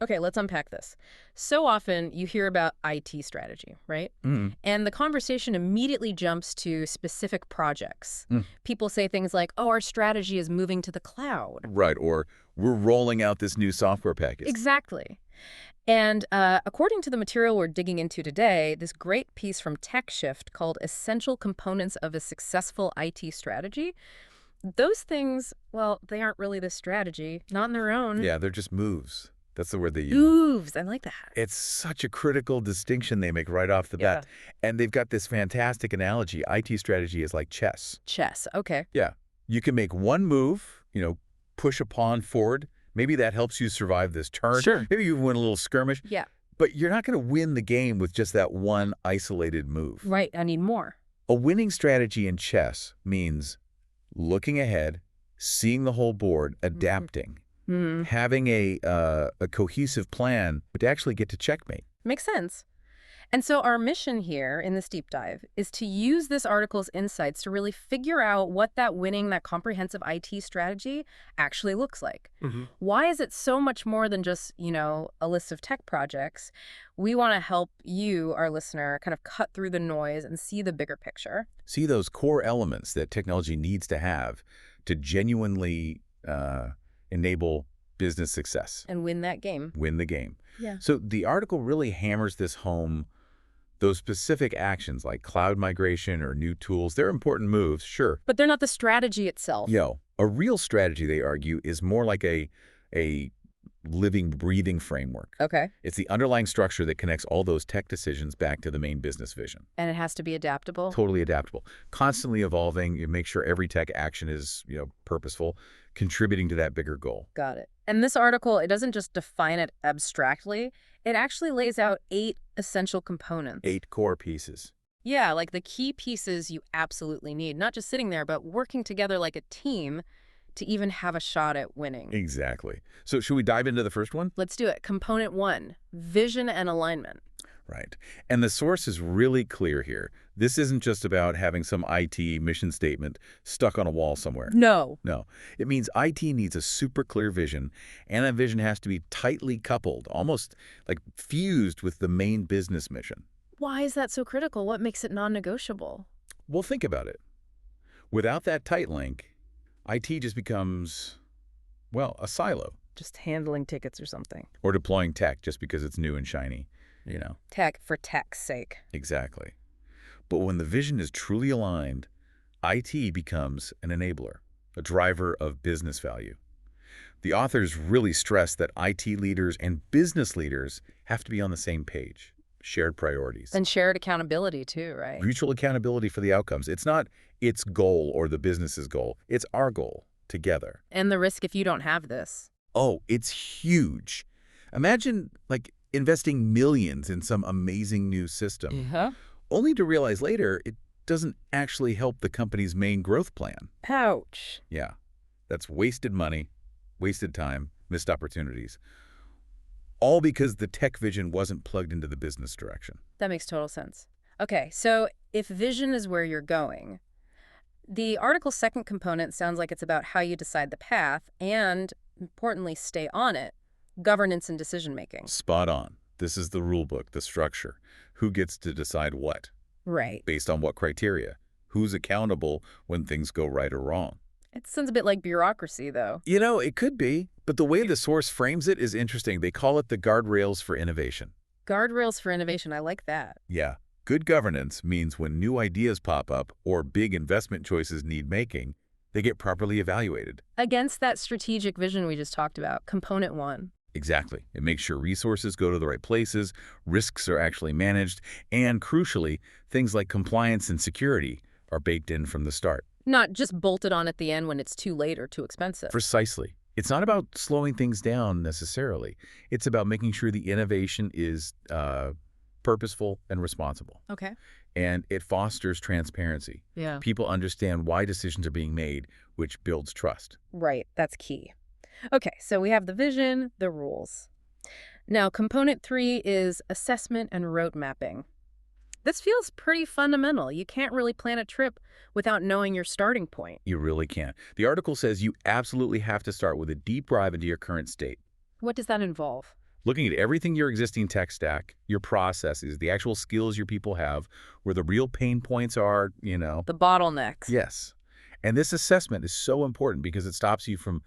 Okay, let's unpack this. So often you hear about IT strategy, right? Mm. And the conversation immediately jumps to specific projects. Mm. People say things like, oh, our strategy is moving to the cloud. Right, or we're rolling out this new software package. Exactly. And according to the material we're digging into today, this great piece from Techshift called Essential Components of a Successful IT Strategy, those things, well, they aren't really the strategy, not on their own. Yeah, they're just moves. That's the word they use. Moves, I like that. It's such a critical distinction they make right off the Yeah. bat. And they've got this fantastic analogy. IT strategy is like chess. Chess, okay. Yeah. You can make one move, push a pawn forward. Maybe that helps you survive this turn. Sure. Maybe you win a little skirmish. Yeah, But you're not going to win the game with just that one isolated move. right, I need more. A winning strategy in chess means looking ahead, seeing the whole board, adapting, Hmm. having a cohesive plan to actually get to checkmate. Makes sense. And so our mission here in this deep dive is to use this article's insights to really figure out what that comprehensive IT strategy actually looks like. Why is it so much more than just, a list of tech projects? We want to help you, our listener, kind of cut through the noise and see the bigger picture. See those core elements that technology needs to have to genuinely enable business success, And win that game. win the game. Yeah. So the article really hammers this home. Those specific actions like cloud migration or new tools, they're important moves, sure. But they're not the strategy itself. A real strategy, they argue, is more like a living, breathing framework. Okay. It's the underlying structure that connects all those tech decisions back to the main business vision. And it has to be adaptable. Totally adaptable, constantly evolving. You make sure every tech action is, purposeful, contributing to that bigger goal. Got it. And this article, it doesn't just define it abstractly. It actually lays out 8 essential components. 8 core pieces. Yeah, like the key pieces you absolutely need, not just sitting there, but working together like a team to even have a shot at winning. Exactly. So should we dive into the first one? Let's do it. Component 1, vision and alignment. Right. And the source is really clear here. This isn't just about having some IT mission statement stuck on a wall somewhere. No. No. It means IT needs a super clear vision, and that vision has to be tightly coupled, almost like fused with the main business mission. Why is that so critical? What makes it non-negotiable? Well, think about it. Without that tight link, IT just becomes, well, a silo. Just handling tickets or something. Or deploying tech just because it's new and shiny, Tech for tech's sake. Exactly. But when the vision is truly aligned, IT becomes an enabler, a driver of business value. The authors really stress that IT leaders and business leaders have to be on the same page, shared priorities. And shared accountability too, right? Mutual accountability for the outcomes. It's not its goal or the business's goal. It's our goal together. And the risk if you don't have this. Oh, it's huge. Imagine, investing millions in some amazing new system, Yeah. only to realize later it doesn't actually help the company's main growth plan. Ouch. Yeah, that's wasted money, wasted time, missed opportunities, all because the tech vision wasn't plugged into the business direction. That makes total sense. Okay, so if vision is where you're going, the article's second component sounds like it's about how you decide the path and, importantly, stay on it. Governance and decision-making. Spot on. This is the rule book, the structure. Who gets to decide what? Right. Based on what criteria? Who's accountable when things go right or wrong? It sounds a bit like bureaucracy, though. It could be, but the way the source frames it is interesting. They call it the guardrails for innovation. Guardrails for innovation, I like that. Yeah. Good governance means when new ideas pop up or big investment choices need making, they get properly evaluated. Against that strategic vision we just talked about, component 1. Exactly. It makes sure resources go to the right places, risks are actually managed, and crucially, things like compliance and security are baked in from the start. Not just bolted on at the end when it's too late or too expensive. Precisely. It's not about slowing things down necessarily. It's about making sure the innovation is purposeful and responsible. Okay. And it fosters transparency. Yeah. People understand why decisions are being made, which builds trust. Right, that's key. Okay, so we have the vision, the rules. Now, component 3 is assessment and road mapping. This feels pretty fundamental. You can't really plan a trip without knowing your starting point. You really can't. The article says you absolutely have to start with a deep dive into your current state. What does that involve? Looking at everything your existing tech stack, your processes, the actual skills your people have, where the real pain points are. The bottlenecks. Yes. And this assessment is so important because it stops you from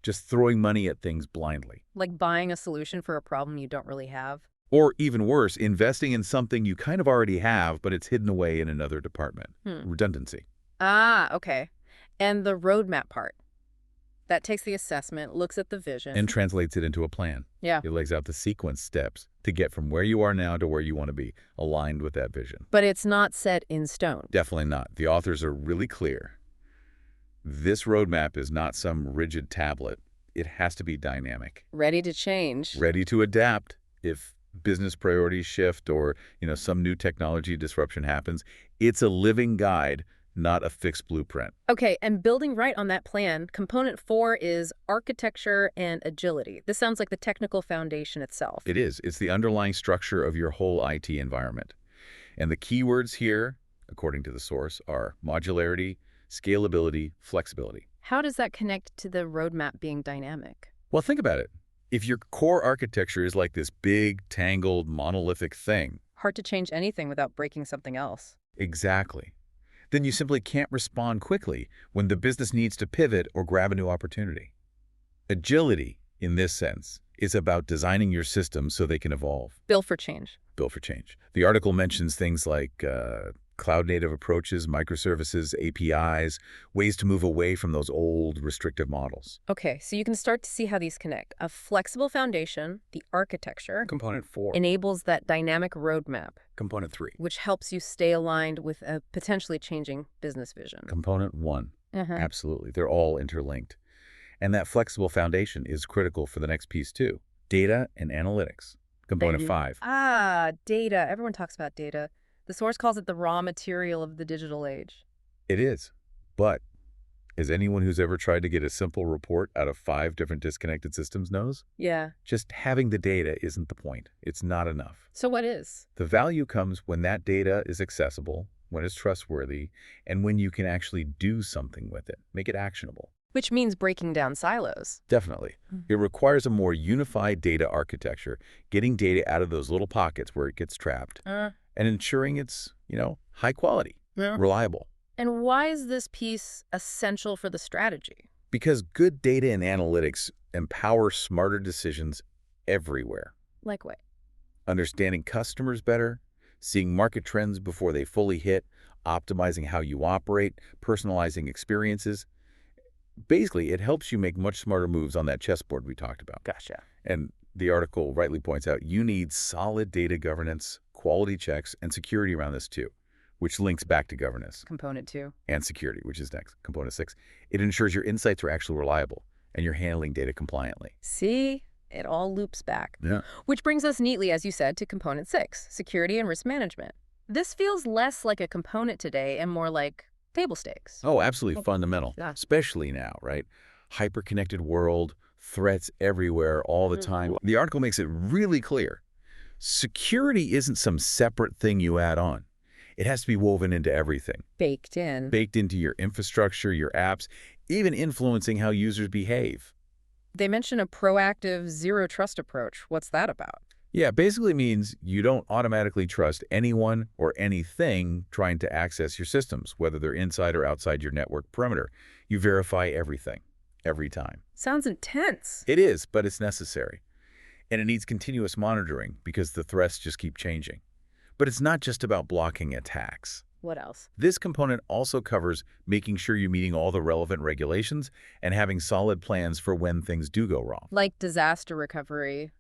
just throwing money at things blindly. Like buying a solution for a problem you don't really have. Or even worse, investing in something you kind of already have, but it's hidden away in another department. Redundancy. Ah, okay. And the roadmap part. That takes the assessment, looks at the vision. And translates it into a plan. Yeah. It lays out the sequence steps to get from where you are now to where you want to be, aligned with that vision. But it's not set in stone. Definitely not. The authors are really clear. This roadmap is not some rigid tablet. It has to be dynamic. Ready to change. Ready to adapt if business priorities shift or, some new technology disruption happens. It's a living guide, not a fixed blueprint. Okay, and building right on that plan, component 4 is architecture and agility. This sounds like the technical foundation itself. It is. It's the underlying structure of your whole IT environment. And the keywords here, according to the source, are modularity, scalability, flexibility. How does that connect to the roadmap being dynamic? Well, think about it. If your core architecture is like this big, tangled, monolithic thing. Hard to change anything without breaking something else. Exactly. Then you simply can't respond quickly when the business needs to pivot or grab a new opportunity. Agility, in this sense, is about designing your systems so they can evolve. Built for change. Built for change. The article mentions things like cloud-native approaches, microservices, APIs, ways to move away from those old restrictive models. Okay, so you can start to see how these connect. A flexible foundation, the architecture, Component 4. enables that dynamic roadmap, Component 3. which helps you stay aligned with a potentially changing business vision. Component 1. Absolutely. They're all interlinked. And that flexible foundation is critical for the next piece too. Data and analytics. Component 5. Ah, data. Everyone talks about data. The source calls it the raw material of the digital age. It is. But as anyone who's ever tried to get a simple report out of 5 different disconnected systems knows, Yeah. just having the data isn't the point. It's not enough. So what is? The value comes when that data is accessible, when it's trustworthy, and when you can actually do something with it, make it actionable. Which means breaking down silos. Definitely. It requires a more unified data architecture, getting data out of those little pockets where it gets trapped, and ensuring it's, high quality, reliable. And why is this piece essential for the strategy? Because good data and analytics empower smarter decisions everywhere. Like what? Understanding customers better, seeing market trends before they fully hit, optimizing how you operate, personalizing experiences. Basically, it helps you make much smarter moves on that chessboard we talked about. Gotcha. And the article rightly points out you need solid data governance, quality checks, and security around this too, which links back to governance. Component 2. And security, which is next, component 6. It ensures your insights are actually reliable and you're handling data compliantly. See? It all loops back. Yeah. Which brings us neatly, as you said, to component 6, security and risk management. This feels less like a component today and more like table stakes. Oh, absolutely fundamental, Yeah. especially now, right? Hyper-connected world, threats everywhere all the time. The article makes it really clear. Security isn't some separate thing you add on. It has to be woven into everything. Baked in. Baked into your infrastructure, your apps, even influencing how users behave. They mention a proactive zero-trust approach. What's that about? Yeah, basically means you don't automatically trust anyone or anything trying to access your systems, whether they're inside or outside your network perimeter. You verify everything, every time. Sounds intense. It is, but it's necessary. And it needs continuous monitoring because the threats just keep changing. But it's not just about blocking attacks. What else? This component also covers making sure you're meeting all the relevant regulations and having solid plans for when things do go wrong. Like disaster recovery,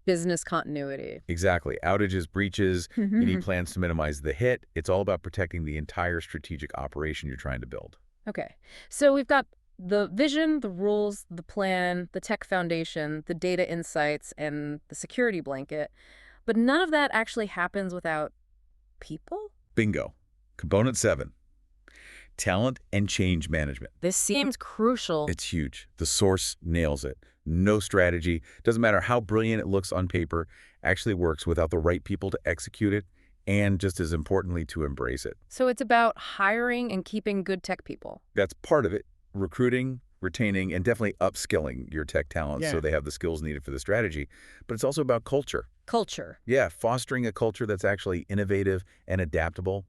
business continuity. Exactly. Outages, breaches, you need plans to minimize the hit. It's all about protecting the entire strategic operation you're trying to build. Okay. So we've got the vision, the rules, the plan, the tech foundation, the data insights, and the security blanket. But none of that actually happens without people? Bingo. Component 7. Talent and change management. This seems crucial. It's huge. The source nails it. No strategy, doesn't matter how brilliant it looks on paper, actually works without the right people to execute it and, just as importantly, to embrace it. So it's about hiring and keeping good tech people. That's part of it. Recruiting, retaining and definitely upskilling your tech talent so Yeah. they have the skills needed for the strategy. But it's also about culture. Culture. Yeah, fostering a culture that's actually innovative and adaptable,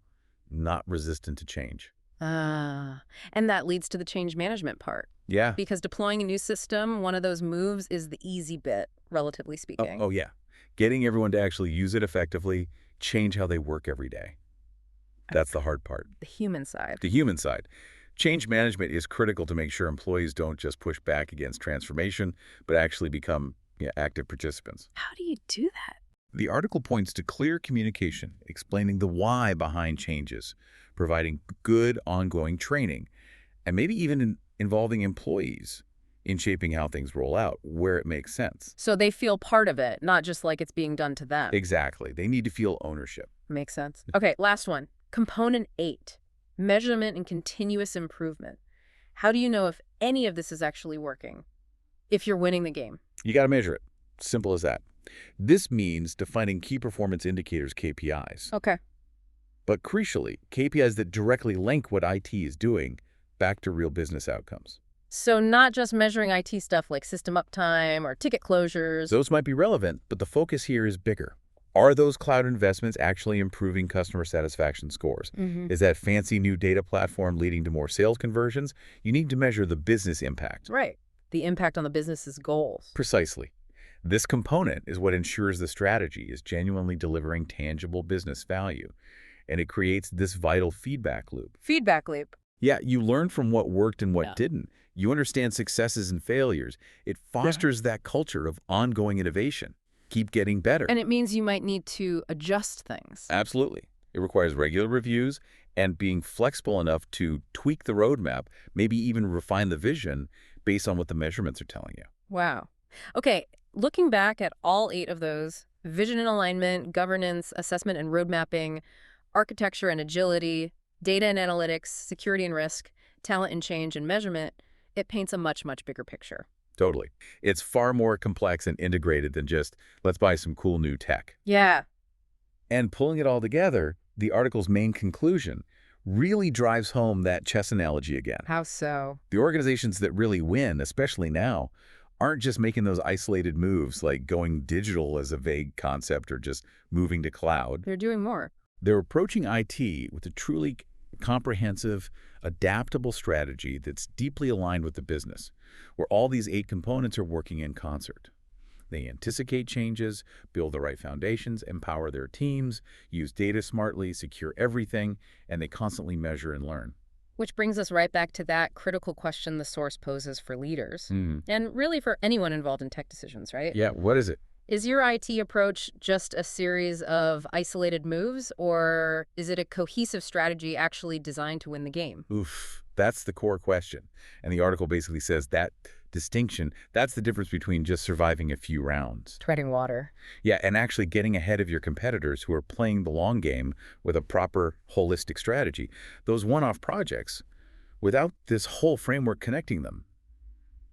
not resistant to change. Ah, and that leads to the change management part. Yeah. Because deploying a new system, one of those moves is the easy bit, relatively Oh, speaking. oh yeah. Getting everyone to actually use it effectively, change how they work every day. That's the hard part. The human side. The human side. Change management is critical to make sure employees don't just push back against transformation, but actually become active participants. How do you do that? The article points to clear communication, explaining the why behind changes, providing good ongoing training, and maybe even involving employees in shaping how things roll out, where it makes sense. So they feel part of it, not just like it's being done to them. Exactly. They need to feel ownership. Makes sense. Okay, last one. Component 8, measurement and continuous improvement. How do you know if any of this is actually working? If you're winning the game. You got to measure it. Simple as that. This means defining key performance indicators, KPIs. Okay. But crucially, KPIs that directly link what IT is doing back to real business outcomes. So not just measuring IT stuff like system uptime or ticket closures. Those might be relevant, but the focus here is bigger. Are those cloud investments actually improving customer satisfaction scores? Is that fancy new data platform leading to more sales conversions? You need to measure the business impact. Right. The impact on the business's goals. Precisely. This component is what ensures the strategy is genuinely delivering tangible business value, and it creates this vital feedback loop. Feedback loop. Yeah, you learn from what worked and what Yeah. didn't. You understand successes and failures. It fosters that culture of ongoing innovation. Keep getting better. And it means you might need to adjust things. Absolutely. It requires regular reviews and being flexible enough to tweak the roadmap, maybe even refine the vision based on what the measurements are telling you. Wow. Okay, looking back at all 8 of those, vision and alignment, governance, assessment and road mapping, architecture and agility, data and analytics, security and risk, talent and change and measurement, it paints a much, much bigger picture. Totally. It's far more complex and integrated than just, let's buy some cool new tech. Yeah. And pulling it all together, the article's main conclusion really drives home that chess analogy again. How so? The organizations that really win, especially now, aren't just making those isolated moves like going digital as a vague concept or just moving to cloud. They're doing more. They're approaching IT with a truly comprehensive, adaptable strategy that's deeply aligned with the business, where all these 8 components are working in concert. They anticipate changes, build the right foundations, empower their teams, use data smartly, secure everything, and they constantly measure and learn. Which brings us right back to that critical question the source poses for leaders, and really for anyone involved in tech decisions, right? Yeah, what is it? Is your IT approach just a series of isolated moves, or is it a cohesive strategy actually designed to win the game? Oof, that's the core question. And the article basically says that distinction, that's the difference between just surviving a few rounds. Treading water. Yeah, and actually getting ahead of your competitors who are playing the long game with a proper holistic strategy. Those one-off projects, without this whole framework connecting them,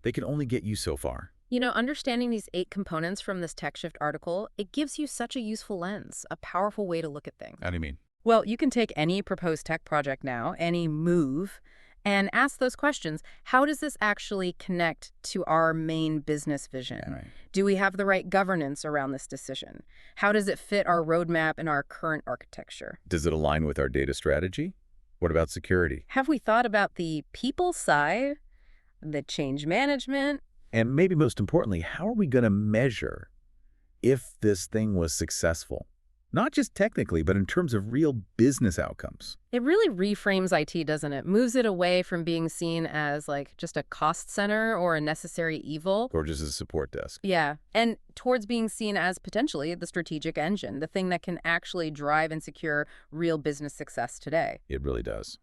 they can only get you so far. You know, understanding these 8 components from this Techshift article, it gives you such a useful lens, a powerful way to look at things. How do you mean? Well, you can take any proposed tech project now, any move, and ask those questions. How does this actually connect to our main business vision? Yeah, right. Do we have the right governance around this decision? How does it fit our roadmap and our current architecture? Does it align with our data strategy? What about security? Have we thought about the people side, the change management? And maybe most importantly, how are we going to measure if this thing was successful? Not just technically, but in terms of real business outcomes. It really reframes IT, doesn't it? Moves it away from being seen as like just a cost center or a necessary evil. Or just a support desk. Yeah, and towards being seen as potentially the strategic engine, the thing that can actually drive and secure real business success today. It really does.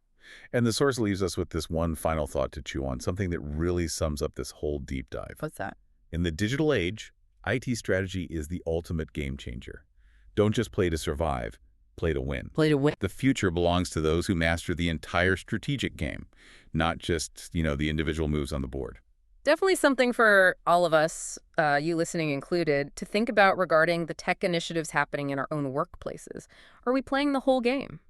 And the source leaves us with this one final thought to chew on, something that really sums up this whole deep dive. What's that? In the digital age, IT strategy is the ultimate game changer. Don't just play to survive, play to win. Play to win. The future belongs to those who master the entire strategic game, not just, the individual moves on the board. Definitely something for all of us, you listening included, to think about regarding the tech initiatives happening in our own workplaces. Are we playing the whole game?